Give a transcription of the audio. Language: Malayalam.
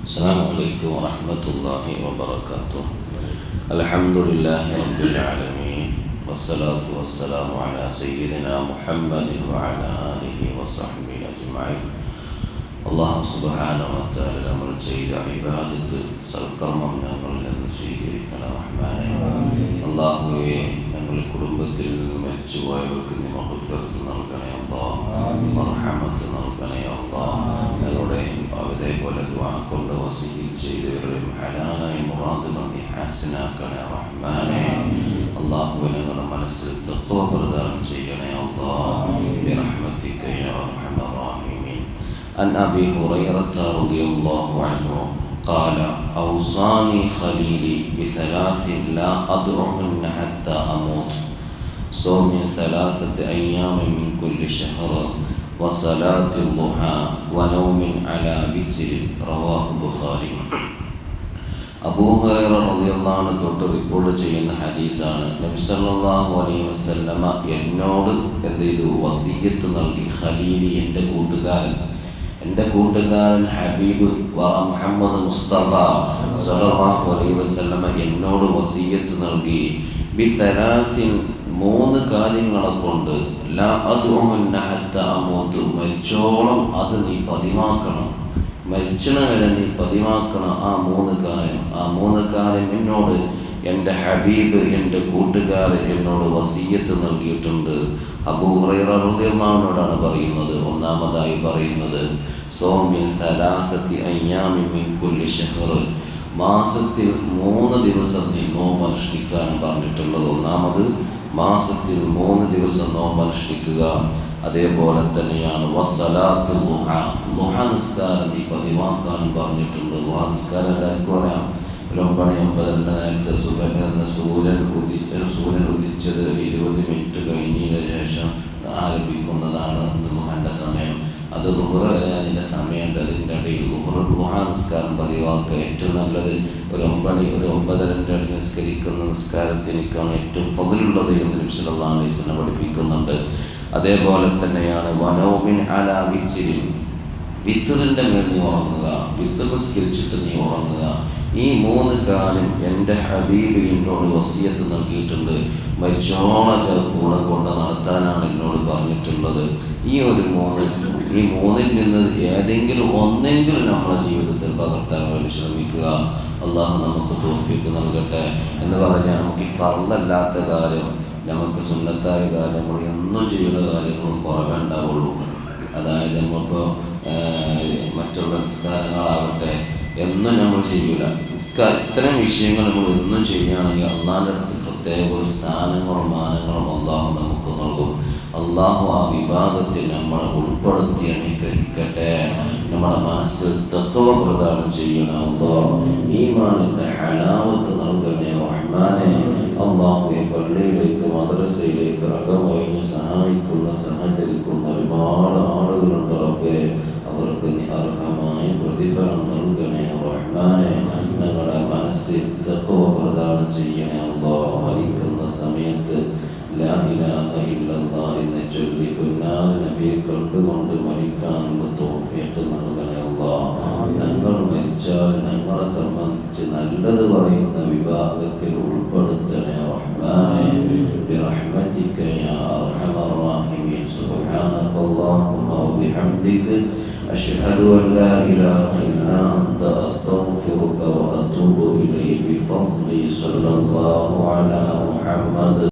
السلام عليكم ورحمة الله وبركاته. الحمد لله رب العالمين، والصلاة والسلام على سيدنا محمد وعلى آله وصحبه أجمعين. الله سبحانه وتعالى നമ്മൾ ചെയ്ത ഇബാദത്ത് സൽക്കർമ്മം ഞങ്ങളിൽ നിന്ന് സ്വീകരിക്കണം റഹ്മാനേ. അല്ലാഹുവേ, ഞങ്ങളുടെ കുടുംബത്തിൽ നിന്ന് മരിച്ചുപോയവർക്ക് നീ മഗ്ഫിറത്ത് നൽകണേ അല്ലാഹ്, മർഹമത്ത് നൽകണേ അല്ലാഹ്. ഞങ്ങളുടെ അതേപോലെ ദുആ കൊണ്ട് വസീയത്ത് ചെയ്തവരുടെയും ഹലാലായ മുറാദുകൾ നീ ഹാസിനാക്കണേ റഹ്മാനേ. അല്ലാഹുവേ, ഞങ്ങളുടെ മനസ്സിൽ തഖ്വ പ്രദാനം ചെയ്യണേ അല്ലാഹ്, ബിറഹ്മതിക യാ അർഹമർ റഹീമീൻ. عن أبي هريرة رضي الله عنه قال أوصاني خليلي بثلاث لا أدعهن حتى أموت: صوم 3 أيام من كل شهر، وصلاة الضحى، ونوم على وتر. رواه البخاري. അബൂ ഹുറൈറ റളിയല്ലാഹു അൻഹു തൊട്ട് റിപ്പോർട്ട് ചെയ്യുന്ന ഹദീസാണ്. നബി സല്ലല്ലാഹു അലൈഹി വസല്ലമ എന്നോട് എന്ത് ചെയ്തു? വസിയ്യത്ത് നൽകി. ഖലീലി, എൻ്റെ കൂട്ടുകാരൻ ഹബീബ് മുഹമ്മദ് മുസ്തഫ സല്ലല്ലാഹു അലൈഹി വസല്ലമ എന്നോട് വസിയ്യത്ത് നൽകി. ബിസലാസിൻ, 3 കാര്യങ്ങളെ കൊണ്ട്. ലാ അദ്ഉഹുന്ന ഹത്താ അമൂതു, മരിച്ചോളം അത് നീ പതിവാക്കണം, മരിച്ചണ വരെ നീ പതിവാക്കണം ആ 3 കാര്യം. ആ 3 കാര്യം എന്നോട് എൻ്റെ ഹബീബ്, എൻ്റെ കൂട്ടുകാരൻ എന്നോട് വസിയ്യത്ത് നൽകിയിട്ടുണ്ട്. അബൂ ഹുറൈറ റളിയല്ലാഹു അൻഹുവാണ് പറയുന്നത്. ഒന്നാമതായി പറയുന്നത് സൗമിൻ 3 അയ്യാമിൻ മിൻ കുല്ലി ഷഹ്ർ, മാസത്തിൽ 3 ദിവസം നീ നോമ്പ് അനുഷ്ഠിക്കാൻ പറഞ്ഞിട്ടുള്ളത്. ഒന്നാമത് മാസത്തിൽ 3 ദിവസം നോമ്പ് അനുഷ്ഠിക്കുക. അതേപോലെ തന്നെയാണ് വസ്സലാത്തു ളുഹ, ളുഹ നിസ്കാരം നീ പതിവാക്കാനും പറഞ്ഞിട്ടുണ്ട്. ളുഹ നിസ്കാരം എല്ലാവർക്കും അറിയാം. 9:09 നേരത്തെ സൂര്യൻ ഉദിച്ചത് 20 മിനിറ്റ് കഴിഞ്ഞതിന് ശേഷം ആരംഭിക്കുന്നതാണ് ളുഹന്റെ സമയം. അത് ളുഹർ വരെ അതിൻ്റെ സമയമുണ്ട്. അതിൻ്റെ ഇടയിൽ ളുഹ നിസ്കാരം പതിവാക്കുക. ഏറ്റവും നല്ലത് ഒരു 9:09 നിസ്കരിക്കുന്ന നിസ്കാരത്തിനേക്കാണ് ഏറ്റവും ഫضലുള്ളത് എന്ന് നബി സല്ലല്ലാഹു അലൈഹി വസല്ലം പഠിപ്പിക്കുന്നുണ്ട്. അതേപോലെ തന്നെയാണ് വനൗമിൻ അലാ വിത്രിൻ, വിത്തറിൻ്റെ മേൽ നീ ഉറങ്ങുക, വിത്തർ നിസ്കരിച്ചിട്ട് നീ ഉറങ്ങുക. ഈ 3 കാര്യം എൻ്റെ ഹബീബ് എന്നോട് വസിയത്ത് നൽകിയിട്ടുണ്ട്. മരിച്ചോളം കൂടെ കൊണ്ട് നടത്താനാണ് എന്നോട് പറഞ്ഞിട്ടുള്ളത്. ഈ 3-ൽ നിന്ന് ഏതെങ്കിലും ഒന്നെങ്കിലും നമ്മുടെ ജീവിതത്തിൽ പകർത്താൻ വേണ്ടി ശ്രമിക്കുക. അള്ളാഹു നമുക്ക് തൗഫീഖ് നൽകട്ടെ. എന്ന് പറഞ്ഞാൽ നമുക്ക് ഈ ഫർളല്ലാത്ത കാര്യം, നമുക്ക് സുന്നത്തായ കാര്യങ്ങൾ, എന്നും ചെയ്യുന്ന കാര്യങ്ങൾ കുറവേണ്ടാവുള്ളൂ. അതായത് നമ്മളിപ്പോൾ മറ്റുള്ള നിസ്കാരങ്ങളാവട്ടെ എന്നും നമ്മൾ ചെയ്യൂല. ഇത്തരം വിഷയങ്ങൾ നമ്മൾ എന്നും ചെയ്യുകയാണെങ്കിൽ അള്ളാഹിൻ്റെ അടുത്ത് പ്രത്യേക ഒരു സ്ഥാനങ്ങളും മാനങ്ങളും അള്ളാഹു നമുക്ക് നൽകും. അള്ളാഹു ആ വിഭാഗത്തിൽ നമ്മളെ ഉൾപ്പെടുത്തി അനുഗ്രഹിക്കട്ടെ. നമ്മുടെ മനസ്സിൽ തഖ്വ പ്രദാനം ചെയ്യണം അല്ലാഹ്. ഈമാനിൻ്റെ ഹലാവത്ത് നൽകണേ റഹ്മാനേ. അള്ളാഹുവെ, പള്ളിയിലേക്ക് മദ്രസയിലേക്ക് അകമൊഴിഞ്ഞ് സഹകരിക്കുന്ന ഒരുപാട് ആളുകളുണ്ട് റബ്ബേ. അവർക്ക് നീ അർഹമായ പ്രതിഫലം നൽകണേ റഹ്മാനേ. ഞങ്ങളുടെ മനസ്സിൽ തഖ്വ പ്രദാനം ചെയ്യണേ അല്ലാഹ്. മരിക്കുന്ന സമയത്ത് ലാ ഇലാഹ ഇല്ലല്ലാഹ് എന്ന് ചൊല്ലി പുന്നാര നബിയെ കണ്ടുകൊണ്ട് മരിക്കാനുള്ള തൗഫീഖ് നൽകണേ അല്ലാഹ്. ഞങ്ങൾ മരിച്ചാൽ ഞങ്ങളെ സംബന്ധിച്ച് നല്ലത് പറയുന്ന വിഭാഗത്തിൽ ഉൾപ്പെടുത്തണേ റഹ്മാനേ. ബിറഹ്മതിക യാ അർഹമർ റഹീമീൻ. സുബ്ഹാനകല്ലാഹുമ്മ വബിഹംദിക أشهد أن لا إله إلا أنت أستغفرك وأتوب إليك بفضل صلى الله على محمد.